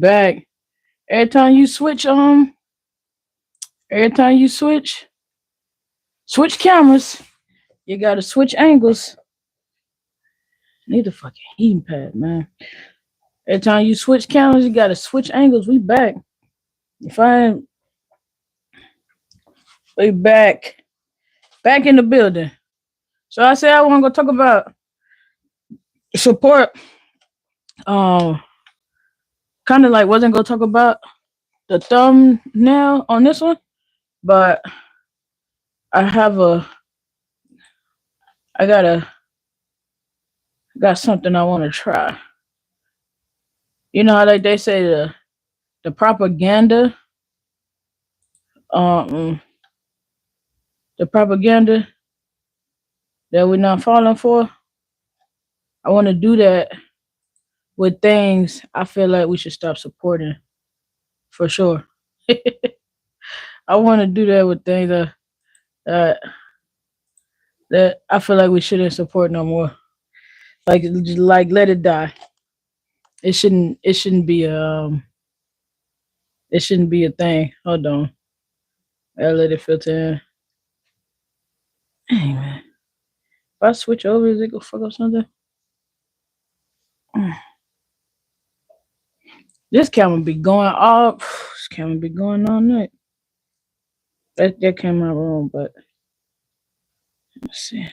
back. Every time you switch, every time you switch cameras, you gotta switch angles. Need a fucking heating pad, man. Every time you switch cameras, you gotta switch angles. We back. If I ain't, we back in the building. So I said I want to go talk about support. Um, Kind of like wasn't gonna talk about the thumbnail on this one, but I have a, I got something I want to try. You know how like they say the propaganda, um, the propaganda that we're not falling for. I want to do that with things I feel like we should stop supporting for sure. I want to do that with things that that I feel like we shouldn't support no more. Like let it die. It shouldn't be a thing. Hold on. I let it filter in. Hey man. If I switch over, is it gonna fuck up something? This camera be going off. This camera be going all night. That came out wrong, but let's see.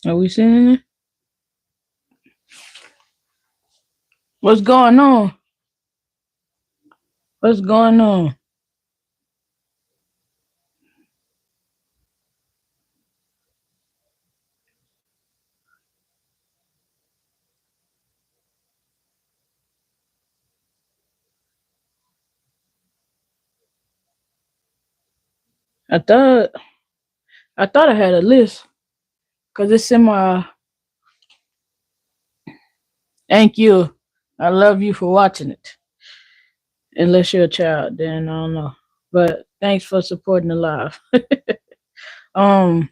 Are we seeing it? What's going on? What's going on? I thought I had a list because it's in my thank you. I love you for watching it. Unless you're a child, then I don't know. But thanks for supporting the live. um,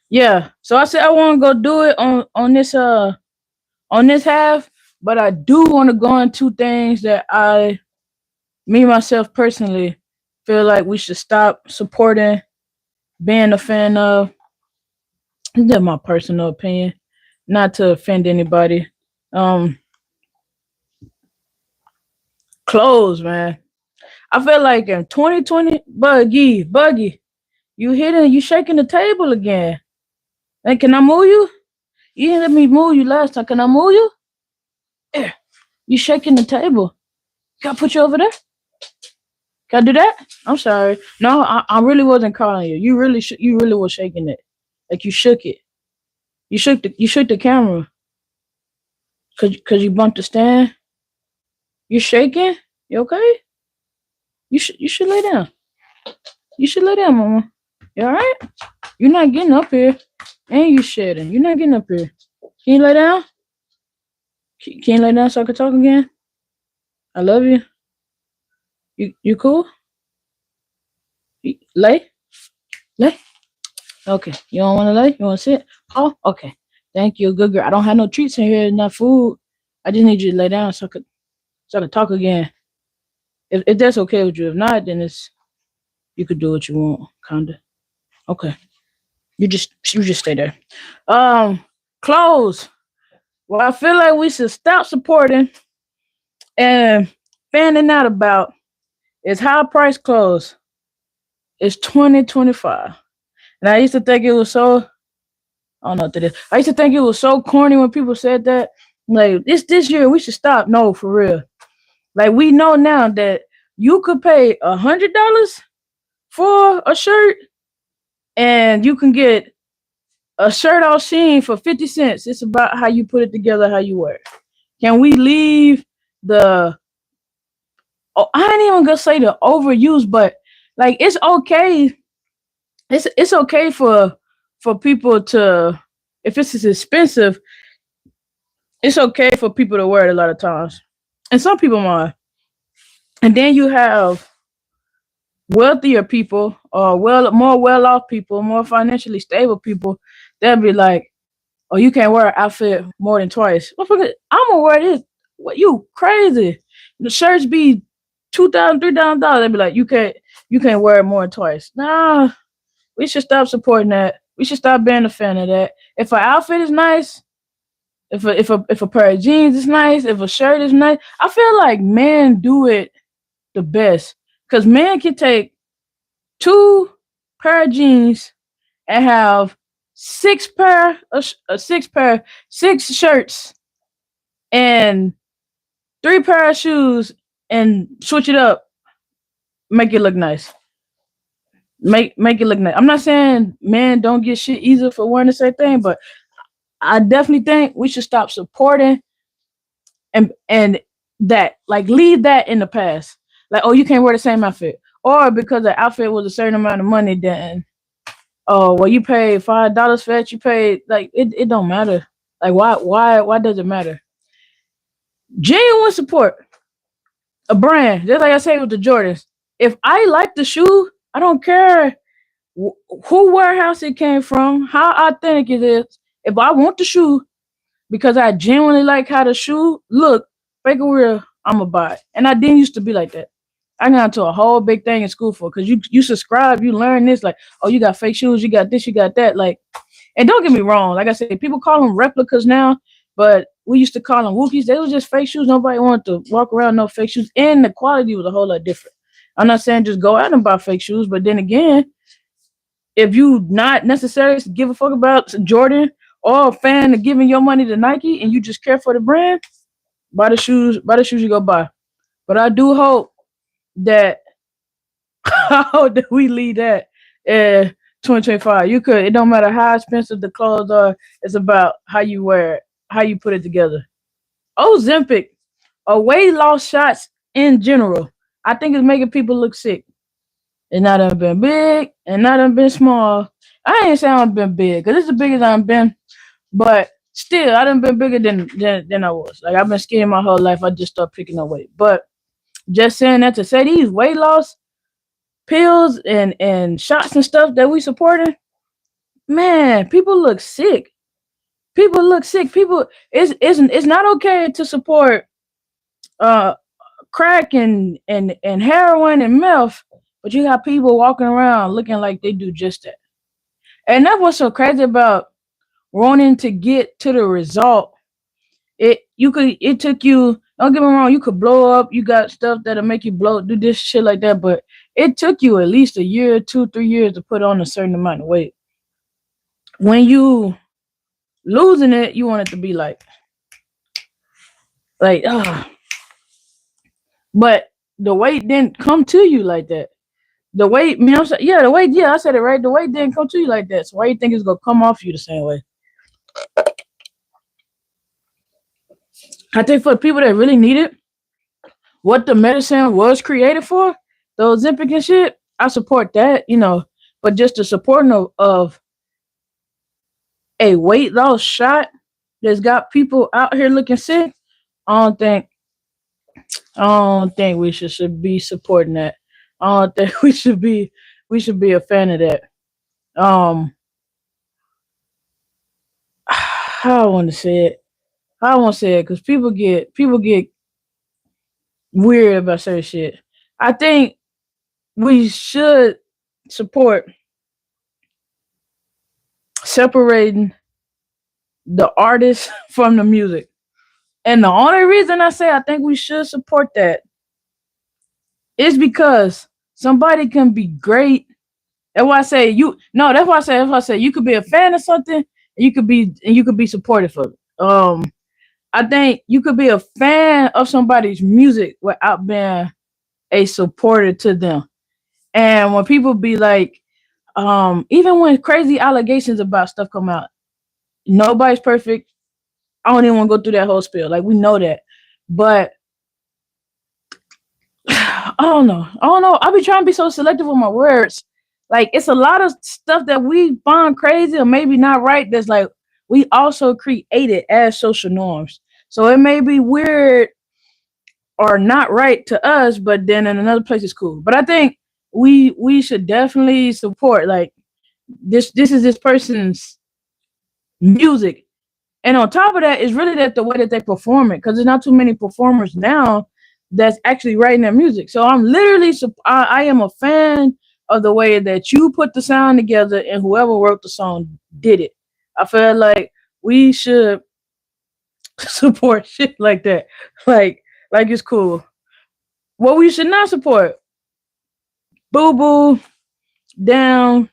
yeah. So I said I want to go do it on this half, but I do want to go into things that me myself personally feel like we should stop supporting, being a fan of. That's my personal opinion, not to offend anybody. Um, Clothes, man. I feel like in 2020, Buggy, you shaking the table again. Hey, can I move you? You didn't let me move you last time. Can I move you? Yeah. You shaking the table. Can I put you over there? Can I do that? I'm sorry. No, I really wasn't calling you. You really was shaking it. Like you shook it. You shook the camera. Cause you bumped the stand. You shaking? You okay? You should lay down. You should lay down, mama. You alright? You're not getting up here. And you shedding. You're not getting up here. Can you lay down? Can you lay down so I can talk again? I love you. You cool? Lay? Lay? Okay. You don't want to lay? You want to sit? Oh, okay. Thank you, good girl. I don't have no treats in here, enough food. I just need you to lay down so I could talk again. If that's okay with you. If not, then you could do what you want, kinda. Okay. You just stay there. Clothes. Well, I feel like we should stop supporting and fanning out about is high price clothes. It's 2025. And I used to think it was so I don't know what that is. I used to think it was so corny when people said that. Like this year we should stop. No, for real. Like we know now that you could pay $100 for a shirt and you can get a shirt off Shein for 50 cents. It's about how you put it together, how you wear it. Can we leave the I ain't even gonna say the overuse, but like it's okay. It's okay for people to if it's expensive It's okay for people to wear it a lot of times, and some people mind. And then you have wealthier people, or more well off people, more financially stable people. They'll be like, "Oh, you can't wear an outfit more than twice." Motherfucker, I'm gonna wear this. What, you crazy? The shirts be $2,000, $3,000. They be like, you can't wear it more than twice. Nah, we should stop supporting that. We should stop being a fan of that. If an outfit is nice, if a pair of jeans is nice, if a shirt is nice, I feel like men do it the best. Cause men can take two pair of jeans and have six shirts and three pair of shoes and switch it up, make it look nice. Make it look nice. I'm not saying men don't get shit easier for wearing the same thing, but I definitely think we should stop supporting and that, like, leave that in the past. Like, oh, you can't wear the same outfit, or because the outfit was a certain amount of money, then oh, well, you paid $5 for it. You paid, like, it don't matter. Like, why does it matter? Genuine support a brand, just like I say with the Jordans. If I like the shoe, I don't care who warehouse it came from, how authentic it is. If I want the shoe because I genuinely like how the shoe look, fake or real, I'ma buy it. And I didn't used to be like that. I got into a whole big thing in school for, because you subscribe, you learn this, like, oh, you got fake shoes, you got this, you got that, like. And don't get me wrong, like I said, people call them replicas now, but we used to call them whoopies. They were just fake shoes. Nobody wanted to walk around no fake shoes, and the quality was a whole lot different. I'm not saying just go out and buy fake shoes, but then again, if you not necessarily give a fuck about Jordan, or a fan of giving your money to Nike, and you just care for the brand, buy the shoes you go buy. But I do hope that how do we lead that in 2025? You could. It don't matter how expensive the clothes are. It's about how you wear it, how you put it together. Ozempic, or weight loss shots in general, I think it's making people look sick. And not done been big, and not done been small. I ain't saying I've been big, cause it's the biggest I've been. But still, I done been bigger than I was. Like, I've been skinny my whole life. I just started picking up weight. But just saying that to say, these weight loss pills and shots and stuff that we supporting, man, people look sick. People look sick. People, it's not okay to support uh crack and heroin and meth, but you got people walking around looking like they do just that. And that's what's so crazy about wanting to get to the result. It took you, don't get me wrong, you could blow up, you got stuff that'll make you blow, do this shit like that, but it took you at least a year, 2, 3 years to put on a certain amount of weight. When you losing it, you want it to be like but the weight didn't come to you like that. The weight, you know, yeah, the weight, yeah, I said it right. The weight didn't come to you like that. So why you think it's gonna come off you the same way? I think for the people that really need it, what the medicine was created for, the Ozempic and shit, I support that, you know. But just the supporting of a weight loss shot that's got people out here looking sick, I don't think I don't think we should be supporting that. I don't think we should be a fan of that. Um, how I want to say it. I won't say it because people get weird about certain shit. I think we should support separating the artist from the music. And the only reason I say I think we should support that is because somebody can be great. That's why I say you no, that's why I say you could be a fan of something, and you could be supportive of it. I think you could be a fan of somebody's music without being a supporter to them. And when people be like, even when crazy allegations about stuff come out, nobody's perfect. I don't even want to go through that whole spiel. Like, we know that. But I don't know. I don't know. I be trying to be so selective with my words. Like, it's a lot of stuff that we find crazy or maybe not right. That's like we also created as social norms. So it may be weird or not right to us, but then in another place it's cool. But I think we should definitely support like this is this person's music. And on top of that, it's really that the way that they perform it, because there's not too many performers now that's actually writing their music. So I'm literally, I am a fan of the way that you put the sound together and whoever wrote the song did it. I feel like we should support shit like that. Like it's cool. What we should not support, boo boo down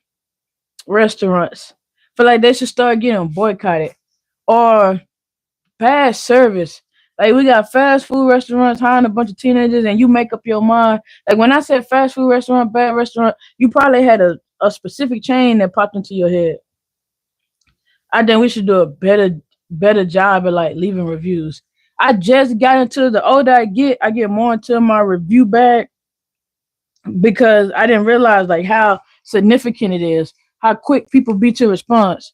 restaurants. Feel like they should start getting boycotted or bad service. Like we got fast food restaurants hiring a bunch of teenagers, and you make up your mind. Like when I said fast food restaurant, bad restaurant, you probably had a specific chain that popped into your head. I think we should do a better job at like leaving reviews. I just got into the older I get more into my review bag because I didn't realize like how significant it is, how quick people be to response.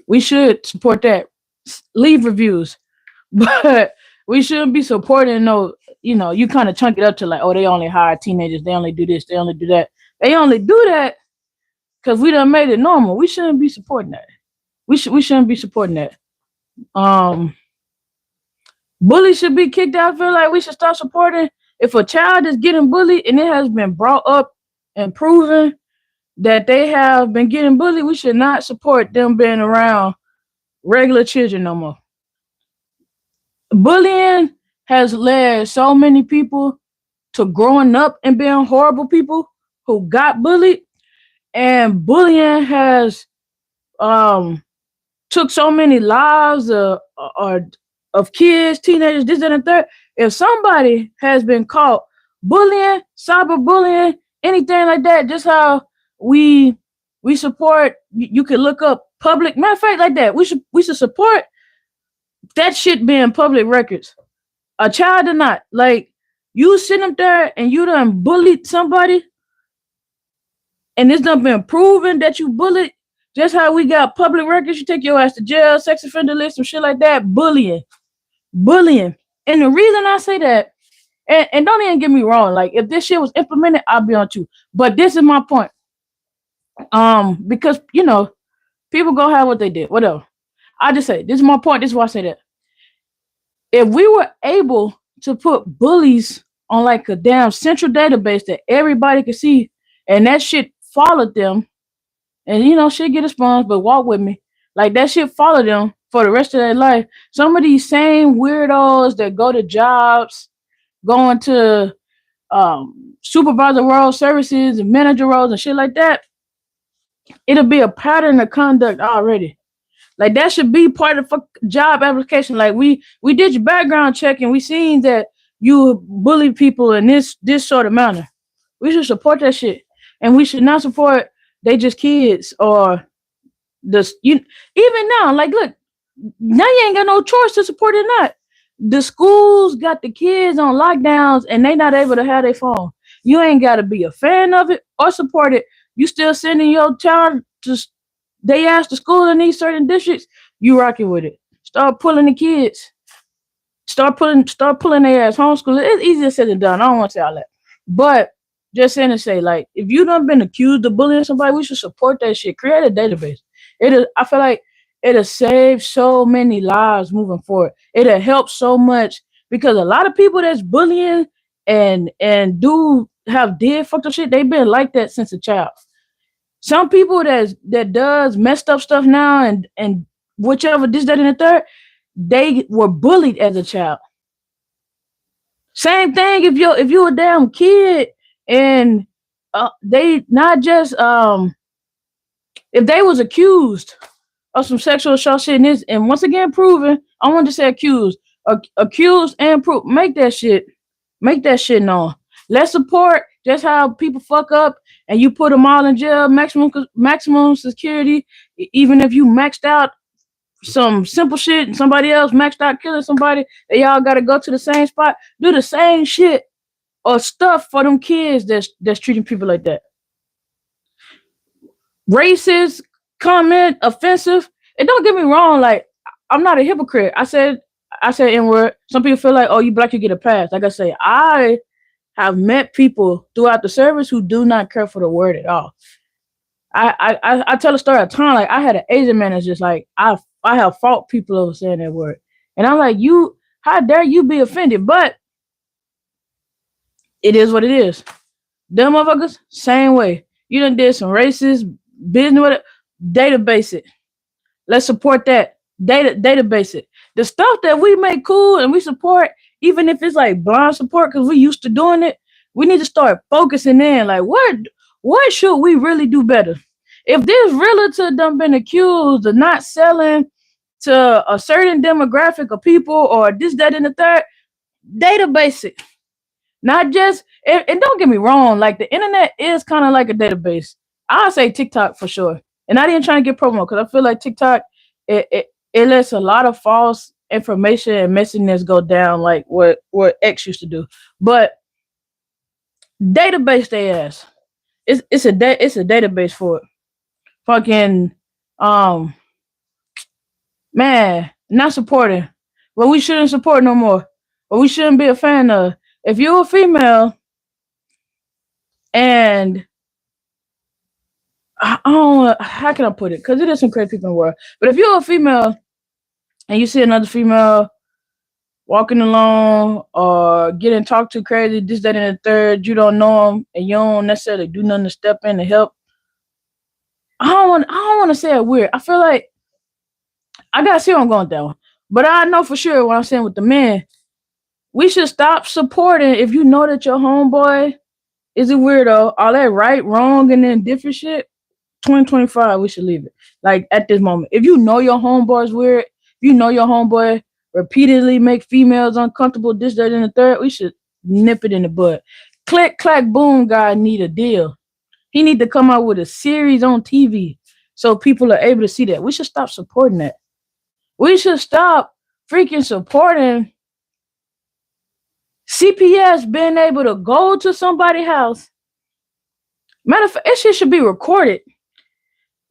We should support that. Leave reviews. But we shouldn't be supporting no, you kind of chunk it up to like, oh, they only hire teenagers, they only do this, they only do that. They only do that because we done made it normal. We shouldn't be supporting that. We shouldn't be supporting that. Um Bullies should be kicked out. I feel like we should start supporting if a child is getting bullied and it has been brought up and proven that they have been getting bullied, we should not support them being around regular children no more. Bullying has led so many people to growing up and being horrible people who got bullied, and bullying has um took so many lives of kids, teenagers, this and the third. If somebody has been caught bullying, cyberbullying, anything like that, just how we support, you can look up public, matter of fact, like that. We should support that shit being public records. A child or not, like you sitting up there and you done bullied somebody, and it's done been proven that you bullied. Just how we got public records, you take your ass to jail, sex offender list, some shit like that. Bullying. And the reason I say that, and don't even get me wrong, like if this shit was implemented, I'll be on you. But this is my point. Because people go have what they did, whatever. I just say this is my point. This is why I say that. If we were able to put bullies on like a damn central database that everybody could see, and that shit followed them, and shit get expunged, but walk with me. Like that shit follow them for the rest of their life. Some of these same weirdos that go to jobs, going to supervisor role services and manager roles and shit like that, it'll be a pattern of conduct already. Like that should be part of the job application. Like we did your background check and we seen that you bully people in this sort of manner. We should support that shit, and we should not support they just kids or the even now. Like look, now you ain't got no choice to support it or not. The schools got the kids on lockdowns and they not able to have their phone. You ain't got to be a fan of it or support it. You still sending your child to they ask the school in these certain districts, you rocking with it. Start pulling the kids. Start pulling their ass homeschool. It's easier said than done. I don't want to say all that. But just saying to say, like, if you done been accused of bullying somebody, we should support that shit. Create a database. I feel like it'll save so many lives moving forward. It'll help so much because a lot of people that's bullying and do have did fucked up shit, they've been like that since a child. Some people that does messed up stuff now and whichever this, that, and the third, they were bullied as a child. Same thing if you a damn kid and they not just if they was accused of some sexual assault shit and once again proven, I want to say accused and prove, make that shit known. Let's support just how people fuck up and you put them all in jail, maximum security. Even if you maxed out some simple shit and somebody else maxed out killing somebody, they all got to go to the same spot, do the same shit or stuff for them kids that's treating people like that. Racist comment, offensive. And don't get me wrong, like I'm not a hypocrite. I said I say N word. Some people feel like, oh, you black, you get a pass. Like I say, I have met people throughout the service who do not care for the word at all. I tell a story at a time. Like I had an Asian man that's just like I have fought people over saying that word, and I'm like, you, how dare you be offended? But it is what it is. Them motherfuckers, same way. You done did some racist business with it. Database it. Let's support that. Database it. The stuff that we make cool and we support, even if it's like blind support, because we used to doing it, we need to start focusing in. Like, what should we really do better? If this realtor done been accused of not selling to a certain demographic of people or this, that, and the third, database it. Not just, and don't get me wrong, like the internet is kind of like a database. I'll say TikTok for sure. And I didn't try to get promo because I feel like TikTok, it lets a lot of false information and messiness go down like what X used to do. But database they ass. It's a database for it. Fucking man, not supporting. Well, we shouldn't support no more. But we shouldn't be a fan of. If you're a female and I don't, how can I put it? Because it is some crazy people in the world. But if you're a female and you see another female walking along or getting talked to crazy, this, that, and the third, you don't know them and you don't necessarily do nothing to step in to help. I don't want to say it weird. I feel like I gotta see where I'm going with that one. But I know for sure what I'm saying with the men. We should stop supporting if you know that your homeboy is a weirdo, all that right, wrong, and then different shit. 2025, we should leave it. Like at this moment, if you know your homeboy's weird, if you know your homeboy repeatedly make females uncomfortable, this, that, and the third, we should nip it in the bud. Click, clack, boom, guy need a deal. He need to come out with a series on TV so people are able to see that. We should stop supporting that. We should stop freaking supporting CPS being able to go to somebody's house. Matter of fact, that shit should be recorded.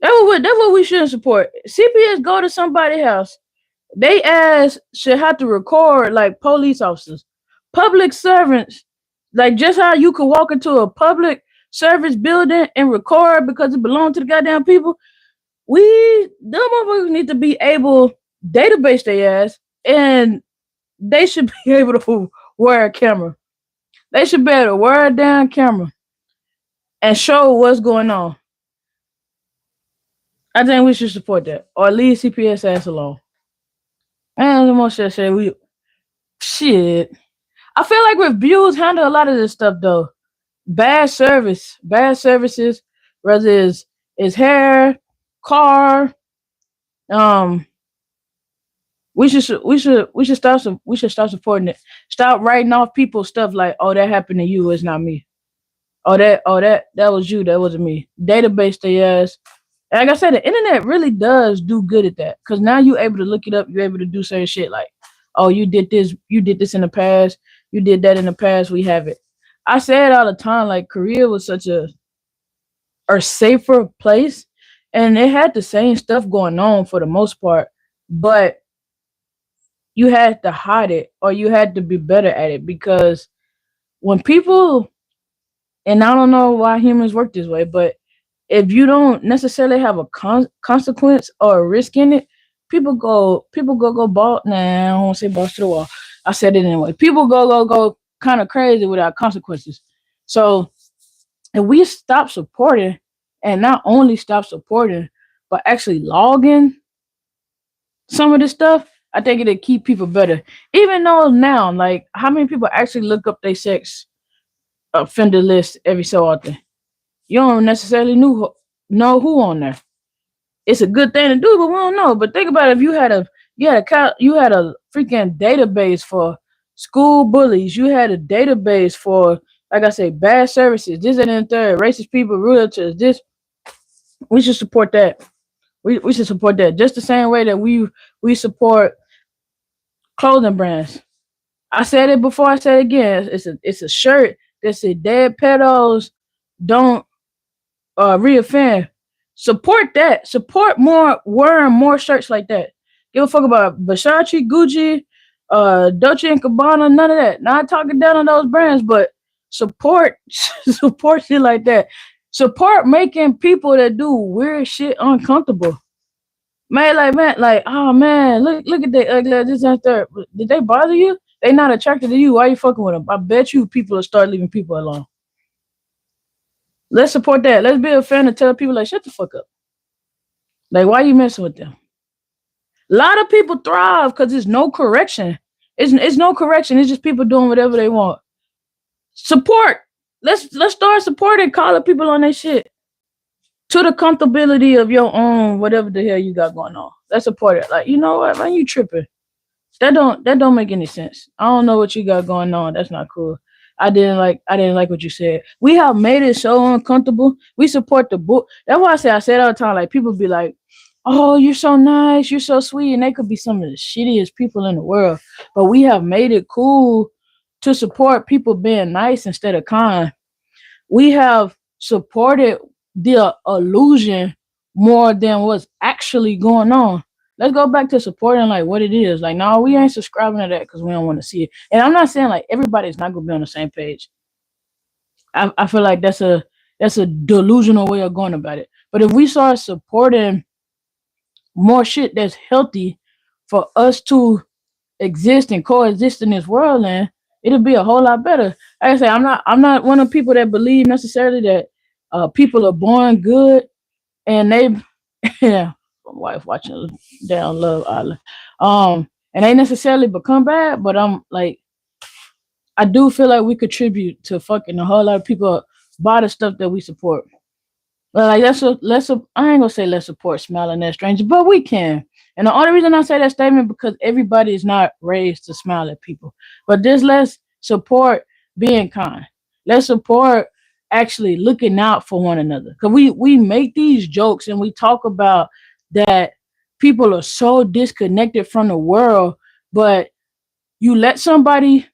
That's what we shouldn't support. CPS go to somebody's house. They ass should have to record like police officers, public servants. Like just how you could walk into a public service building and record because it belongs to the goddamn people. Them motherfuckers need to be able database their ass, and they should be able to wear a camera. They should be able to wear a damn camera and show what's going on. I think we should support that, or leave CPS ass alone. And the most shit say we shit. I feel like reviews handle a lot of this stuff though. Bad services, whether it's hair, car. We should start supporting it. Stop writing off people's stuff like, oh, that happened to you, it's not me. That was you, that wasn't me. Database they ass. And like I said, the internet really does do good at that. Cause now you're able to look it up, you're able to do certain shit like, oh, you did this in the past, you did that in the past, we have it. I say it all the time, like Korea was such a safer place and it had the same stuff going on for the most part, but you had to hide it or you had to be better at it because when people, and I don't know why humans work this way, but if you don't necessarily have a consequence or a risk in it, people go ball. Nah, I don't want to say balls to the wall. I said it anyway. People go kind of crazy without consequences. So if we stop supporting, and not only stop supporting, but actually logging some of this stuff, I think it'll keep people better. Even though now, like, how many people actually look up their sex offender list every so often? You don't necessarily know who on there. It's a good thing to do, but we don't know. But think about it, if you had a freaking database for school bullies, you had a database for, like I say, bad services, this and the third, racist people, realtors, this. We should support that. We should support that just the same way that we support clothing brands. I said it before, I said it again. It's a shirt that said dead pedos don't reoffend. Support that. Support more wearing more shirts like that. Give a fuck about Versace, Gucci, Dolce and Gabbana, none of that. Not talking down on those brands, but support support shit like that. Support making people that do weird shit uncomfortable. Man, oh man, look at that ugly this and that. Did they bother you? They not attracted to you. Why you fucking with them? I bet you people will start leaving people alone. Let's support that. Let's be a fan and tell people like shut the fuck up. Like why you messing with them? A lot of people thrive because there's no correction. It's no correction. It's just people doing whatever they want. Support. Let's start supporting, calling people on their shit to the comfortability of your own whatever the hell you got going on. Let's support it. Like you know what, man, you tripping. That don't make any sense. I don't know what you got going on. That's not cool. I didn't like what you said. We have made it so uncomfortable. We support the book. That's why I say it all the time. Like people be like, "Oh, you're so nice, you're so sweet," and they could be some of the shittiest people in the world. But we have made it cool to support people being nice instead of kind. We have supported the illusion more than what's actually going on. Let's go back to supporting like what it is. Like, no, we ain't subscribing to that because we don't want to see it. And I'm not saying like everybody's not gonna be on the same page. I feel like that's a delusional way of going about it. But if we start supporting more shit that's healthy for us to exist and coexist in this world, then it'll be a whole lot better. Like I say, I'm not one of the people that believe necessarily that people are born good and they yeah, my wife watching down Love Island. And they necessarily become bad, but I'm like I do feel like we contribute to fucking a whole lot of people buy the stuff that we support. But like I ain't gonna say let's support smiling at strangers, but we can. And the only reason I say that statement because everybody is not raised to smile at people. But just let's support being kind. Let's support actually looking out for one another. Cause we make these jokes and we talk about that people are so disconnected from the world, but you let somebody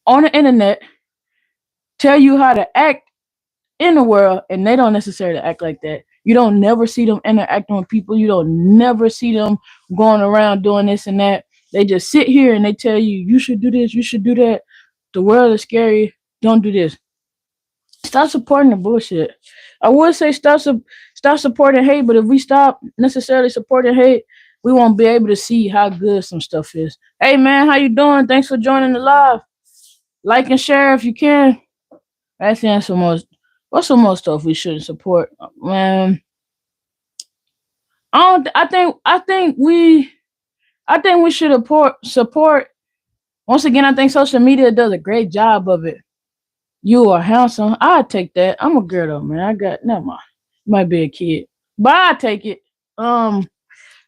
on the internet tell you how to act in the world and they don't necessarily act like that. You don't never see them interacting with people. You don't never see them going around doing this and that. They just sit here and they tell you, you should do this, you should do that. The world is scary. Don't do this. Stop supporting the bullshit. I would say stop supporting hate, but if we stop necessarily supporting hate, we won't be able to see how good some stuff is. Hey man, how you doing? Thanks for joining the live. Like and share if you can. That's the answer most. What's some more stuff we shouldn't support? Man, I don't. I think we should support. Once again, I think social media does a great job of it. You are handsome. I take that. I'm a girl though, man. I got never mind. Might be a kid, but I take it. Um,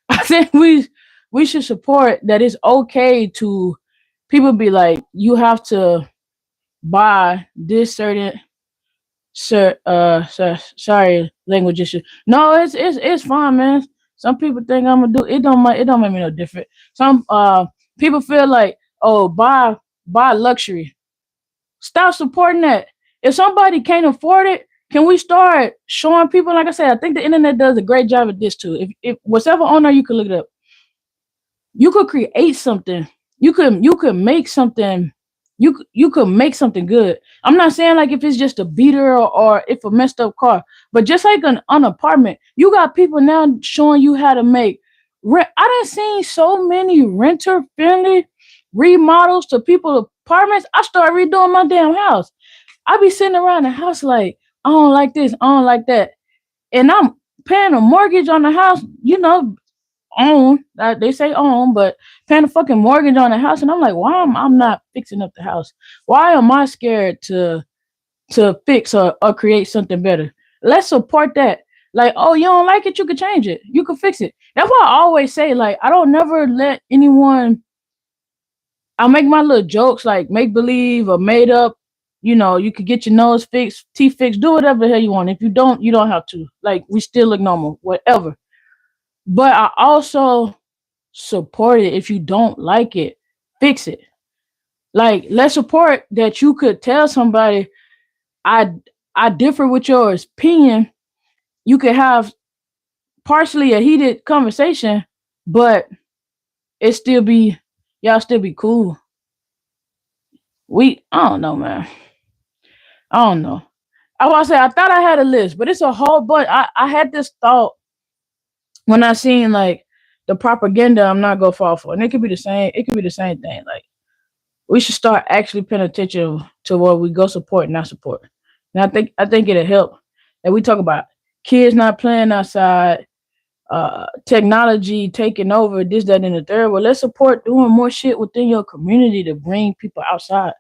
I think we should support that. It's okay to people be like you have to buy this certain sorry, language issue. No, it's fine, man. Some people think I'm gonna do it. Don't make me no different. Some people feel like oh buy luxury. Stop supporting that. If somebody can't afford it, can we start showing people? Like I said, I think the internet does a great job at this too. If whatever owner you could look it up, you could create something. You could make something. You could make something good. I'm not saying like if it's just a beater or if a messed up car, but just like an apartment, you got people now showing you how to make rent. I done seen so many renter friendly remodels to people apartments. I started redoing my damn house. I be sitting around the house like I don't like this, I don't like that, and I'm paying a mortgage on the house. Own. They say own, but paying a fucking mortgage on the house, and I'm like, why am I'm not fixing up the house? Why am I scared to fix or create something better? Let's support that. Like, oh, you don't like it, you could change it, you could fix it. That's why I always say, like, I don't never let anyone. I make my little jokes like make believe or made up. You could get your nose fixed, teeth fixed, do whatever the hell you want. If you don't have to. Like, we still look normal, whatever. But I also support it. If you don't like it, fix it. Like, let's support that you could tell somebody I I differ with your opinion. You could have partially a heated conversation, but it still be y'all still be cool. I don't know, man. I don't know. I want to say I thought I had a list, but it's a whole bunch. I had this thought when I seen like the propaganda. I'm not gonna fall for, and it could be the same. It could be the same thing. Like we should start actually paying attention to what we go support and not support. And I think it'll help. And we talk about kids not playing outside, technology taking over, this, that, and the third. Well, let's support doing more shit within your community to bring people outside.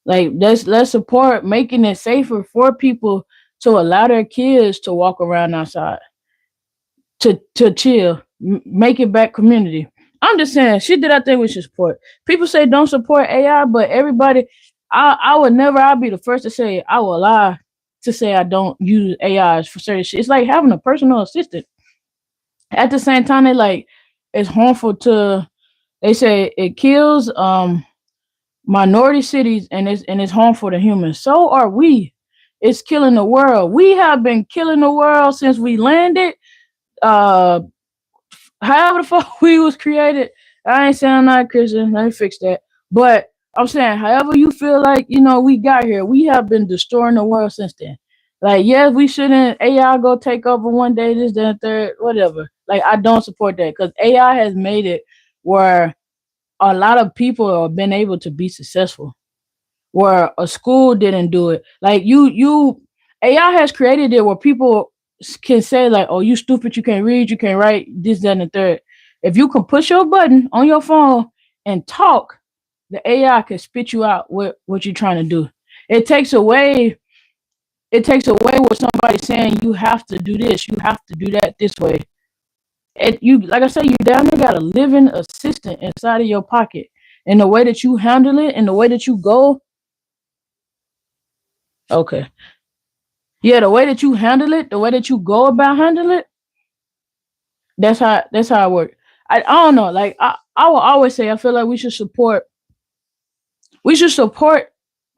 Like let's support making it safer for people to allow their kids to walk around outside, to chill, make it back community. I'm just saying, shit that I think we should support. People say don't support AI, but everybody, I would never. I'll be the first to say I will lie to say I don't use AI for certain shit. It's like having a personal assistant. At the same time, they like it's harmful to. They say it kills minority cities and it's harmful to humans. So are we. It's killing the world. We have been killing the world since we landed. Uh, However the fuck we was created. I ain't saying I'm not Christian. Let me fix that. But I'm saying, however you feel like, we got here, we have been destroying the world since then. Like, yes, we shouldn't AI go take over one day, this, then third, whatever. Like, I don't support that because AI has made it where a lot of people have been able to be successful where a school didn't do it. Like you AI has created it where people can say like, "Oh, you stupid, you can't read, you can't write, this, that, and the third." If you can push your button on your phone and talk, the AI can spit you out what you're trying to do. It takes away it takes away what somebody saying you have to do this, you have to do that this way. You like I said, you down there got a living assistant inside of your pocket. And the way that you handle it and the way that you go, okay. Yeah, the way that you handle it, the way that you go about handle it, that's how it works. I don't know. Like I will always say I feel like we should support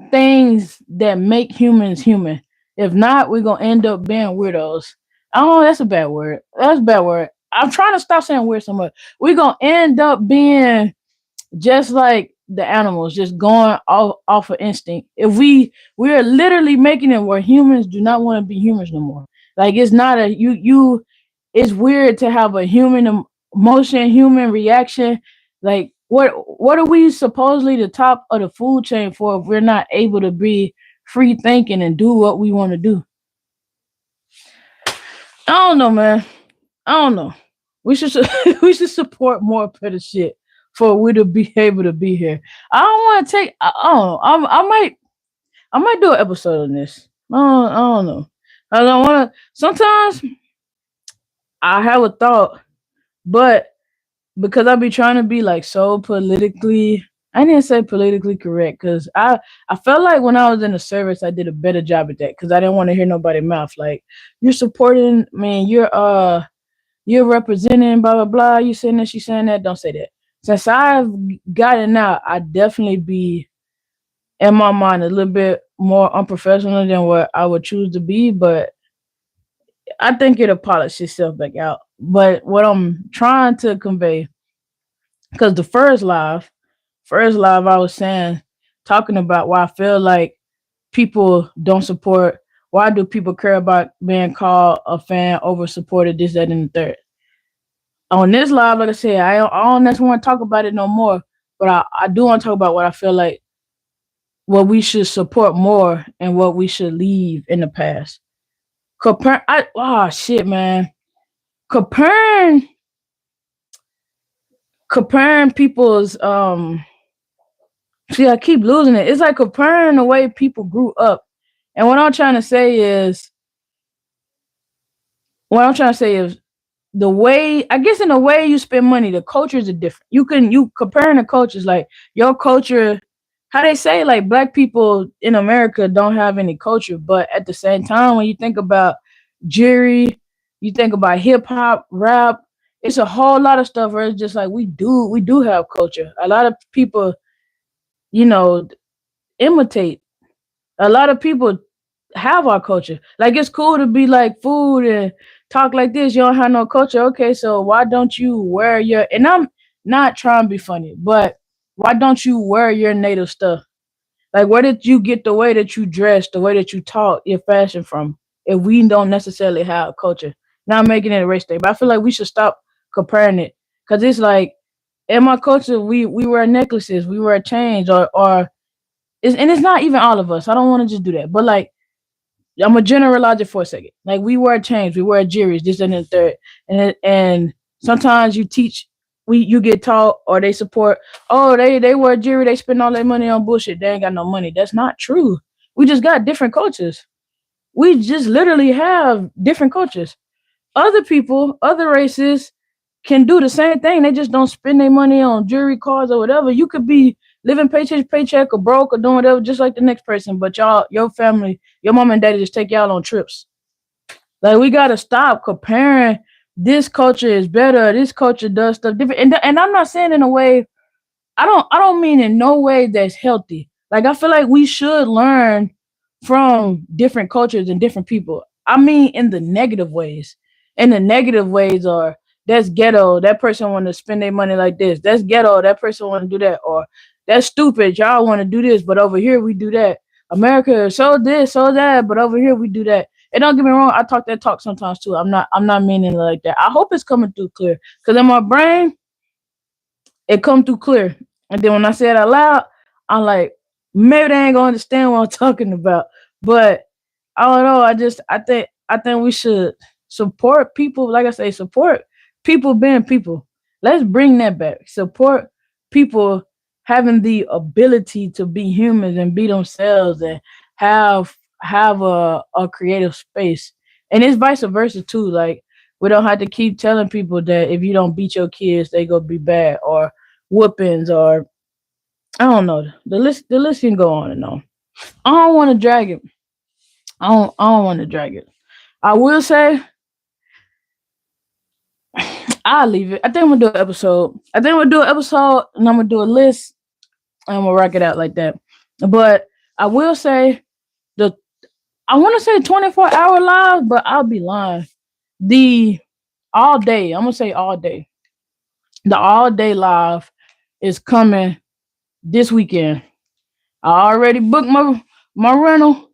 things that make humans human. If not, we're gonna end up being weirdos. Oh, that's a bad word. That's a bad word. I'm trying to stop saying weird so much. We're gonna end up being just like the animals, just going off of instinct. If we are literally making it where humans do not want to be humans no more. Like it's not a you. It's weird to have a human emotion, human reaction. Like what are we supposedly the top of the food chain for if we're not able to be free thinking and do what we want to do? I don't know, man. I don't know. We should we should support more better shit for we to be able to be here. I don't want to take. I don't know. I might do an episode on this. I don't know. I don't want to. Sometimes I have a thought, but because I be trying to be like so politically. I didn't say politically correct because I felt like when I was in the service I did a better job at that because I didn't want to hear nobody mouth like you're supporting. Man, you're representing blah blah blah. You saying this, you saying that. Don't say that. Since I've gotten out, I definitely be in my mind a little bit more unprofessional than what I would choose to be. But I think it'll polish itself back out. But what I'm trying to convey, because the first live, I was saying, talking about why I feel like people don't support. Why do people care about being called a fan over supported this, that, and the third? On this live, like I said, I don't necessarily want to talk about it no more, but I do want to talk about what I feel like what we should support more and what we should leave in the past. Oh shit, man. Comparing comparing people's see, I keep losing it. It's like comparing the way people grew up. And what I'm trying to say is the way I guess in the way you spend money, the cultures are different. You comparing the cultures like your culture, how they say like black people in America don't have any culture, but at the same time when you think about Jerry, you think about hip hop, rap, it's a whole lot of stuff where it's just like we do have culture. A lot of people, you know, imitate. A lot of people have our culture. Like it's cool to be like food and talk like this. You don't have no culture. Okay, so why don't you wear your and not trying to be funny, but why don't you wear your native stuff? Like, where did you get the way that you dress, the way that you talk, your fashion from? If we don't necessarily have a culture, not making it a race day, but I feel like we should stop comparing it because it's like in my culture, we wear necklaces, we wear chains, or and it's not even all of us. I don't want to just do that, but like I'm gonna generalize it for a second. Like we wear chains, we wear jewelry, this and the third, and sometimes you teach, you get taught or they support. Oh, they wear jewelry, they spend all their money on bullshit. They ain't got no money. That's not true. We just got different cultures. We just literally have different cultures. Other people, other races can do the same thing. They just don't spend their money on jewelry, cars, or whatever. You could be living paycheck to paycheck or broke or doing whatever, just like the next person. But y'all, your family, your mom and daddy just take y'all on trips. Like we gotta stop comparing. This culture is better. This culture does stuff different. And I'm not saying in a way, I don't mean in no way that's healthy. Like I feel like we should learn from different cultures and different people. I mean in the negative ways. And the negative ways are that's ghetto. That person want to spend their money like this. That's ghetto. That person want to do that. Or that's stupid. Y'all want to do this, but over here we do that. America so this, so that, but over here we do that. And don't get me wrong, I talk that talk sometimes too. I'm not meaning it like that. I hope it's coming through clear. Cause in my brain, it come through clear. And then when I say it out loud, I'm like, maybe they ain't gonna understand what I'm talking about. But I don't know. I think we should support people. Like I say, support people being people. Let's bring that back. Support people having the ability to be humans and be themselves and have a creative space. And it's vice versa too. Like we don't have to keep telling people that if you don't beat your kids, they gonna be bad or whoopings or I don't know. The list can go on and on. I don't want to drag it. I don't want to drag it. I will say I'll leave it. I think we'll do an episode. I think we'll do an episode and I'm gonna do a list and we'll rock it out like that. But I will say the I want to say 24-hour live, but I'll be lying. The all day. I'm gonna say all day. The all day live is coming this weekend. I already booked my rental.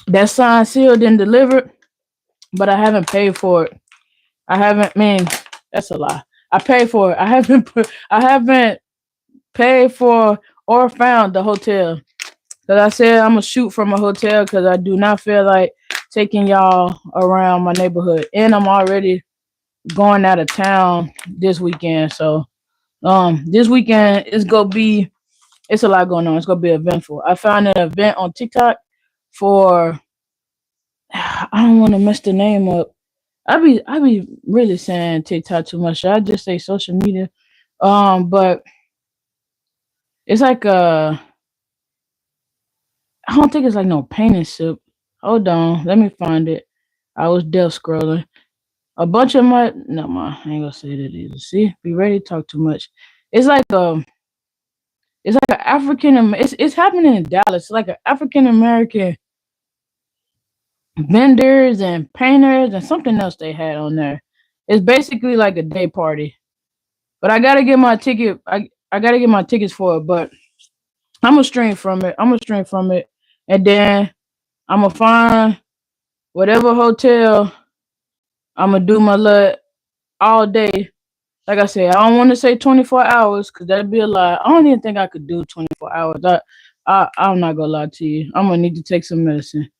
That signed, sealed, and delivered, but I haven't paid for it. I haven't. Man, that's a lie. I paid for it. I haven't paid for or found the hotel. Cause I said I'm gonna shoot from a hotel because I do not feel like taking y'all around my neighborhood, and I'm already going out of town this weekend. So this weekend is gonna be. It's a lot going on. It's gonna be eventful. I found an event on TikTok for. I don't want to mess the name up. I be really saying TikTok too much. I just say social media. But it's like I don't think it's like no painting sip. Hold on, let me find it. I was deaf scrolling. A bunch of my no ma, I ain't gonna say that either. See, be ready to talk too much. It's like it's like an it's happening in Dallas. It's like an African American vendors and painters and something else they had on there. It's basically like a day party. But I gotta get my ticket. I gotta get my tickets for it. But I'm gonna stream from it. I'm gonna stream from it, and then I'm gonna find whatever hotel. I'm gonna do my lot all day. Like I said, I don't want to say 24 hours because that'd be a lie. I don't even think I could do 24 hours. I'm not gonna lie to you. I'm gonna need to take some medicine.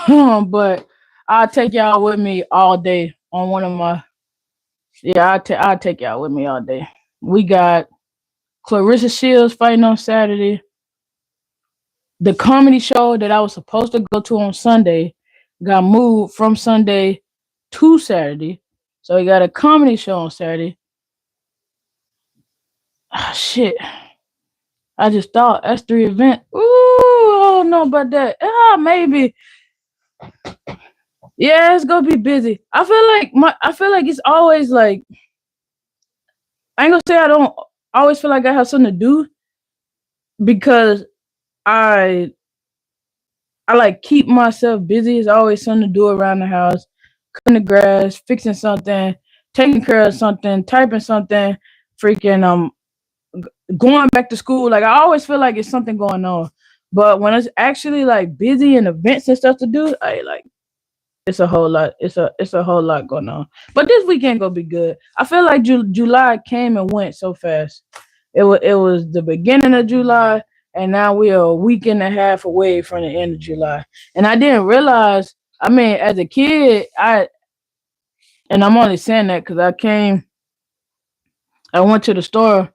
But I'll take y'all with me all day on one of my. Yeah, I'll take y'all with me all day. We got Clarissa Shields fighting on Saturday. The comedy show that I was supposed to go to on Sunday got moved from Sunday to Saturday. So we got a comedy show on Saturday. Ah, shit. I just thought S3 event. Ooh, I don't know about that. Maybe. Yeah, it's gonna be busy. I feel like it's always like I ain't gonna say I don't always feel like I have something to do because I I like keep myself busy. It's always something to do around the house, cutting the grass, fixing something, taking care of something, typing something, freaking going back to school. Like I always feel like it's something going on. But when it's actually like busy and events and stuff to do, I like it's a whole lot. It's a whole lot going on. But this weekend gonna be good. I feel like July came and went so fast. It was the beginning of July, and now we are a week and a half away from the end of July. And I didn't realize. I mean, as a kid, and I'm only saying that because I went to the store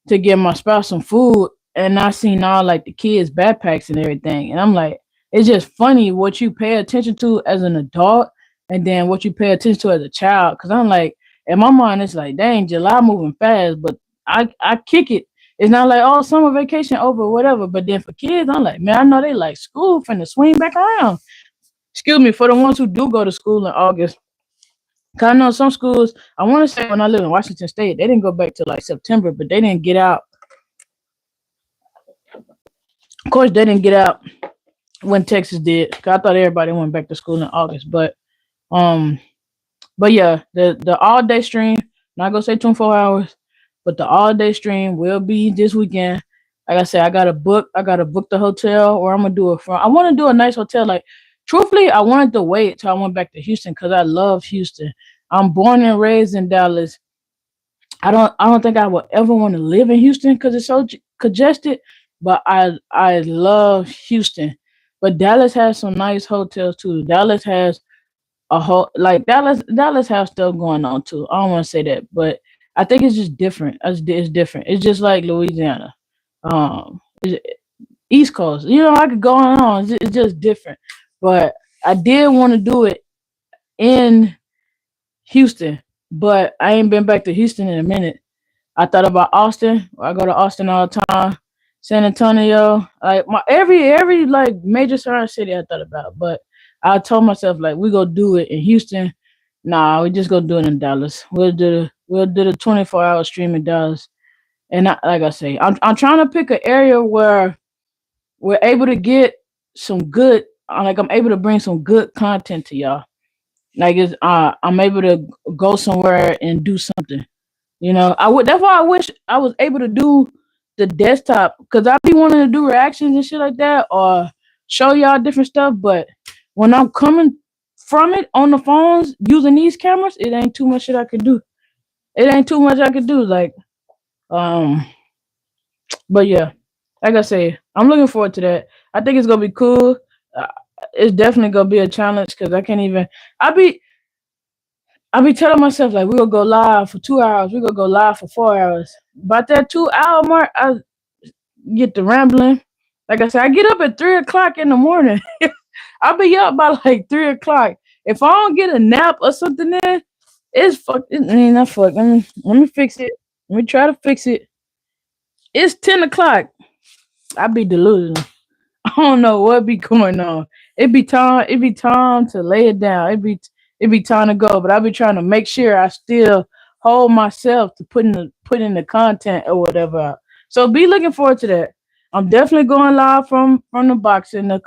to give my spouse some food, and I seen all like the kids' backpacks and everything, and I'm like, it's just funny what you pay attention to as an adult, and then what you pay attention to as a child. Cause I'm like, in my mind, it's like, dang, July moving fast, but I kick it. It's not like oh summer vacation over whatever, but then for kids, I'm like, man, I know they like school finna swing back around. Excuse me, for the ones who do go to school in August. Cause I know some schools. I want to say when I lived in Washington State, they didn't go back to like September, but they didn't get out. Of course, they didn't get out when Texas did. 'Cause I thought everybody went back to school in August, um, but yeah, the all day stream. Not gonna say 24 hours, but the all day stream will be this weekend. Like I said, I got to book. I got to book the hotel, or I'm gonna do it from. I want to do a nice hotel. Like, truthfully, I wanted to wait till I went back to Houston because I love Houston. I'm born and raised in Dallas. I don't think I would ever want to live in Houston because it's so congested. But I love Houston. But Dallas has some nice hotels too. Dallas has a whole like Dallas has stuff going on too. I don't want to say that, but I think it's just different. It's different. It's just like Louisiana, it's East Coast. You know, I could go on. It's just different. But I did want to do it in Houston, but I ain't been back to Houston in a minute. I thought about Austin. I go to Austin all the time. San Antonio, like my every like major surrounding city I thought about, but I told myself like we go do it in Houston. Nah, we just go do it in Dallas. We'll do the 24-hour stream in Dallas. And like I say, I'm trying to pick an area where we're able to get some good. Like I'm able to bring some good content to y'all. Like I'm able to go somewhere and do something. You know, I would. That's why I wish I was able to do the desktop because I be wanting to do reactions and shit like that or show y'all different stuff. But when I'm coming from it on the phones using these cameras, it ain't too much shit I could do. It ain't too much I could do. Like, um, but yeah, like I say, I'm looking forward to that. I think it's gonna be cool. Uh, it's definitely gonna be a challenge because I can't even. I be I be telling myself like we gonna go live for 2 hours. We gonna go live for 4 hours. About that 2 hour mark, I get to rambling. Like I said, I get up at 3 o'clock in the morning. I'll be up by like 3 o'clock. If I don't get a nap or something, then it's fuck. I mean, not fuck. Let me fix it. Let me try to fix it. It's 10 o'clock. I be delusional. I don't know what be going on. It be time. It be time to lay it down. It be time to go. But I be trying to make sure I still hold myself to put in the content or whatever. Out. So be looking forward to that. I'm definitely going live from the boxing, the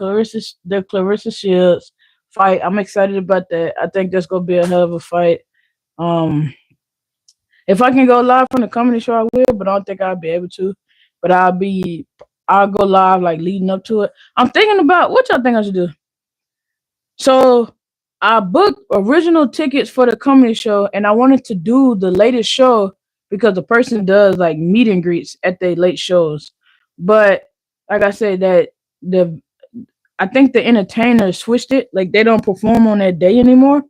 Clarissa Shields fight. I'm excited about that. I think that's gonna be a hell of a fight. Um, if I can go live from the comedy show, I will, but I don't think I'll be able to. But I'll go live like leading up to it. I'm thinking about what y'all think I should do. So I booked original tickets for the comedy show, and I wanted to do the latest show because the person does like meet and greets at their late shows. But like I said, that the I think the entertainers switched it. Like they don't perform on that day anymore.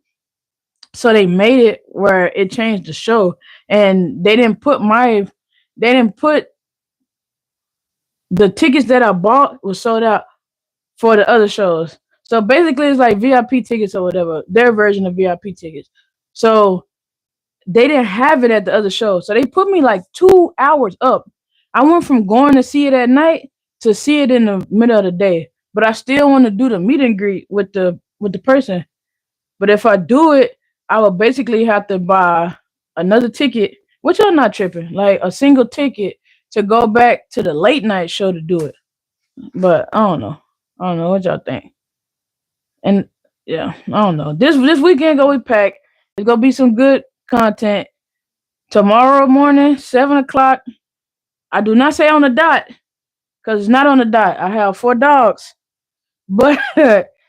So they made it where it changed the show, and they didn't put the tickets that I bought was sold out for the other shows. So basically, it's like VIP tickets or whatever, their version of VIP tickets. So they didn't have it at the other show. So they put me like 2 hours up. I went from going to see it at night to see it in the middle of the day. But I still want to do the meet and greet with the person. But if I do it, I would basically have to buy another ticket, which I'm not tripping, like a single ticket to go back to the late night show to do it. But I don't know. I don't know what y'all think. And yeah, I don't know. This weekend gonna be packed. It's gonna be some good content tomorrow morning, 7 o'clock. I do not say on the dot because it's not on the dot. I have 4 dogs, but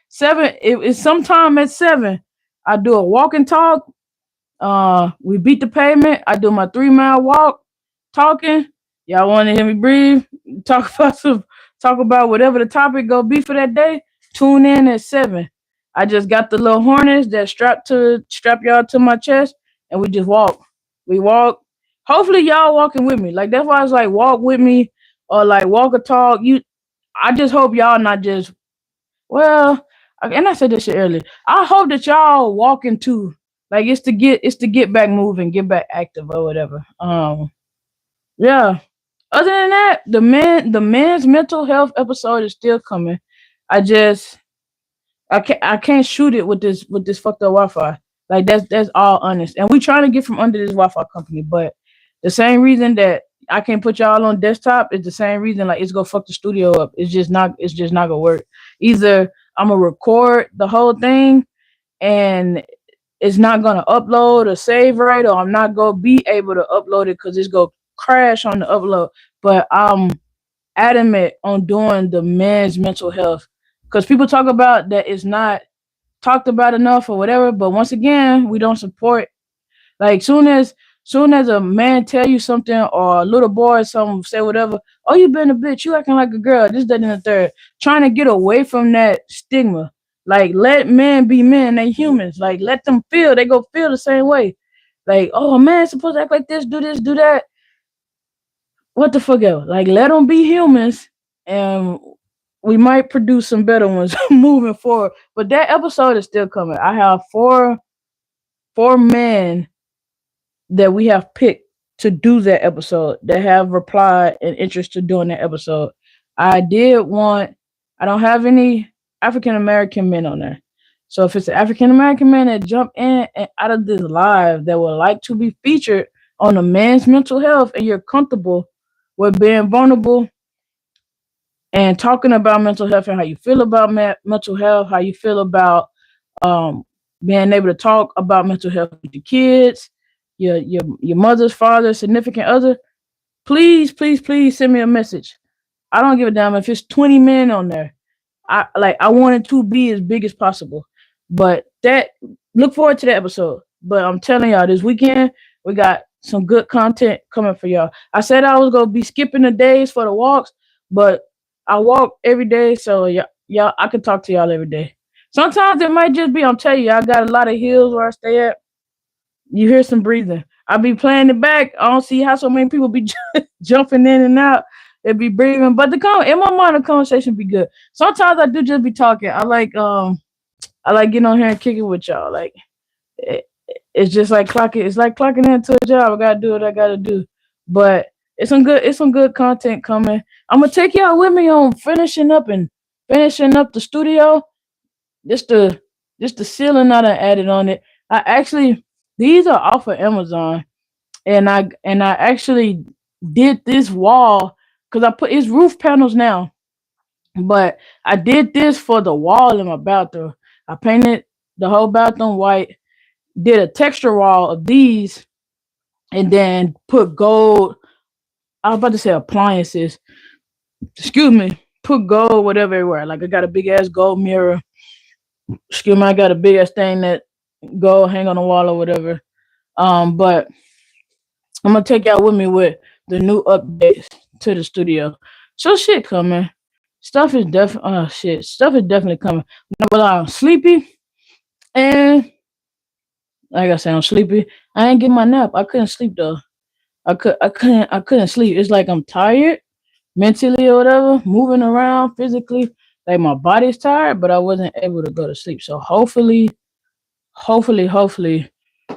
seven. It's sometime at 7. I do a walk and talk. We beat the pavement. I do my 3 mile walk, talking. Y'all want to hear me breathe? Talk about talk about whatever the topic go be for that day. Tune in at 7. I just got the little harness that strap y'all to my chest, and we just walk. We walk. Hopefully y'all walking with me. Like that's why I was like walk with me or like walk or talk. I just hope y'all not just well, and I said this shit earlier. I hope that y'all walking too. Like it's to get back moving, get back active or whatever. Yeah. Other than that, the men's mental health episode is still coming. I just I can't shoot it with this fucked up Wi-Fi. Like that's all honest. And we trying to get from under this Wi-Fi company, but the same reason that I can't put y'all on desktop is the same reason like it's gonna fuck the studio up. It's just not gonna work. Either I'm gonna record the whole thing and it's not gonna upload or save right, or I'm not gonna be able to upload it because it's gonna crash on the upload. But I'm adamant on doing the men's mental health because people talk about that it's not talked about enough or whatever. But once again, we don't support. Like soon as a man tell you something or a little boy or something say whatever, oh you been a bitch, you acting like a girl, this, that, and the third. Trying to get away from that stigma. Like let men be men, they humans. Like let them feel, they go feel the same way. Like, oh a man's supposed to act like this, do that. What the fuck else? Like let them be humans and we might produce some better ones moving forward. But that episode is still coming. I have four men that we have picked to do that episode that have replied and interest to doing that episode. I did want I don't have any African American men on there. So if it's an African American man that jump in and out of this live that would like to be featured on a man's mental health and you're comfortable with being vulnerable and talking about mental health and how you feel about mental health, how you feel about um, being able to talk about mental health with your kids, your mother's father, significant other, please, please, please send me a message. I don't give a damn if it's 20 men on there. I want it to be as big as possible. But that look forward to that episode. But I'm telling y'all, this weekend we got some good content coming for y'all. I said I was gonna be skipping the days for the walks, but I walk every day, so y'all I can talk to y'all every day. Sometimes it might just be I'm telling you, I got a lot of hills where I stay at. You hear some breathing. I be playing it back. I don't see how so many people be jumping in and out. They be breathing, but in my mind the conversation be good. Sometimes I do just be talking. I like getting on here and kicking with y'all. Like it, it's just like clocking. It's like clocking into a job. I gotta do what I gotta do. But it's some good content coming. I'm gonna take y'all with me on finishing up the studio. Just the ceiling I done added on it. I actually these are off of Amazon, and I actually did this wall because I put it's roof panels now, but I did this for the wall in my bathroom. I painted the whole bathroom white, did a texture wall of these, and then put gold. I was about to say appliances. Excuse me. Put gold whatever everywhere. Like I got a big ass gold mirror. Excuse me. I got a big ass thing that gold hang on the wall or whatever. But I'm gonna take y'all with me with the new updates to the studio. So shit coming. Stuff is definitely coming. But I'm sleepy and like I said, I'm sleepy. I ain't get my nap. I couldn't sleep though. I couldn't sleep. It's like I'm tired mentally or whatever, moving around physically. Like my body's tired, but I wasn't able to go to sleep. So hopefully,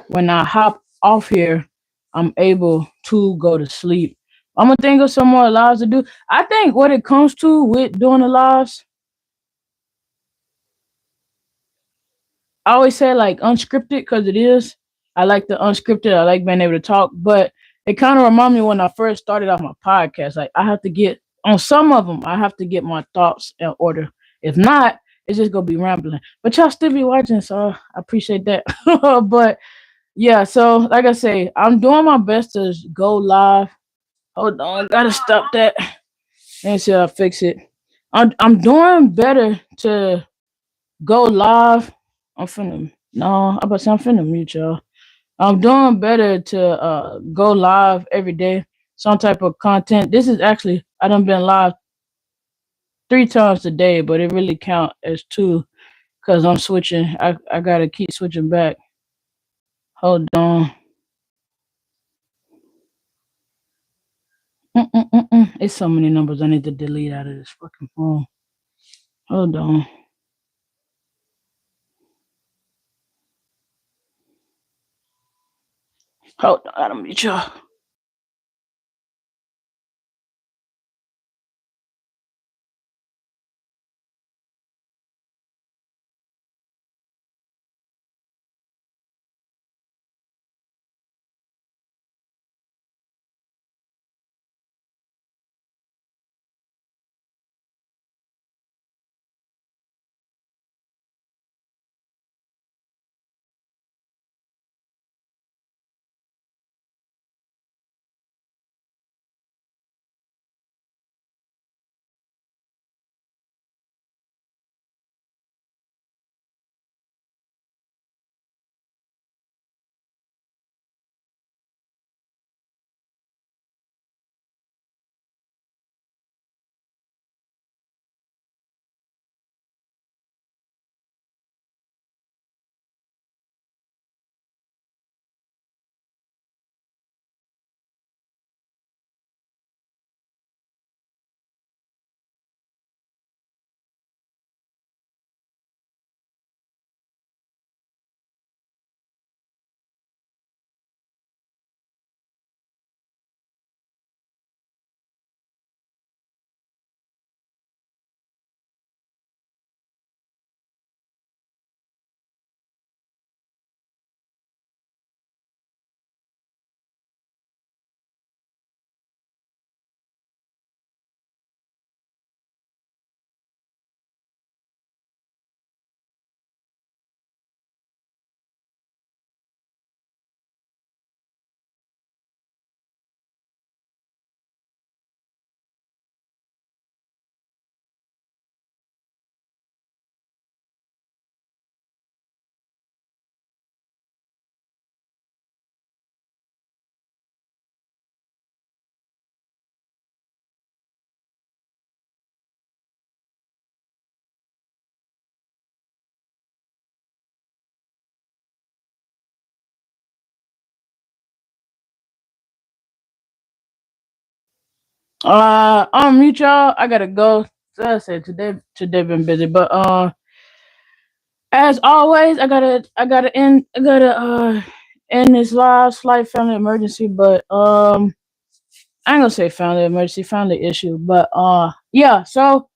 when I hop off here, I'm able to go to sleep. I'm gonna think of some more lives to do. I think what it comes to with doing the lives, I always say like unscripted because it is. I like the unscripted. I like being able to talk, but it kind of reminds me when I first started off my podcast. Like I have to get on some of them. I have to get my thoughts in order. If not, it's just gonna be rambling. But y'all still be watching, so I appreciate that. But Yeah, so like I say, I'm doing my best to go live. Hold on, gotta stop that. Let me see how I fix it. I'm doing better to go live. I'm finna no, I'm about to say I'm finna mute y'all. I'm doing better to go live every day, some type of content. This is actually I done been live 3 times a day, but it really count as two because I'm switching. I gotta keep switching back. Hold on. It's so many numbers I need to delete out of this fucking phone. Hold on. Hold on. I don't mute y'all. I'll mute y'all. I gotta go. So I said today been busy, but as always, I gotta end this live slight family emergency, but I ain't gonna say family emergency, family issue, but yeah. So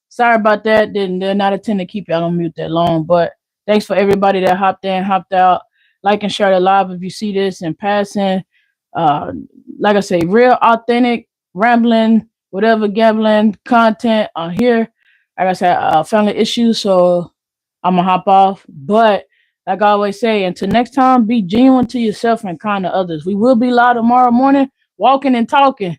sorry about that. Did not intend to keep y'all on mute that long, but thanks for everybody that hopped in, hopped out. Like and share the live if you see this in passing. Uh, like I say, real authentic rambling, whatever gambling content on here. Like I said, family issues, so I'm gonna hop off. But like I always say, until next time, be genuine to yourself and kind to others. We will be live tomorrow morning, walking and talking.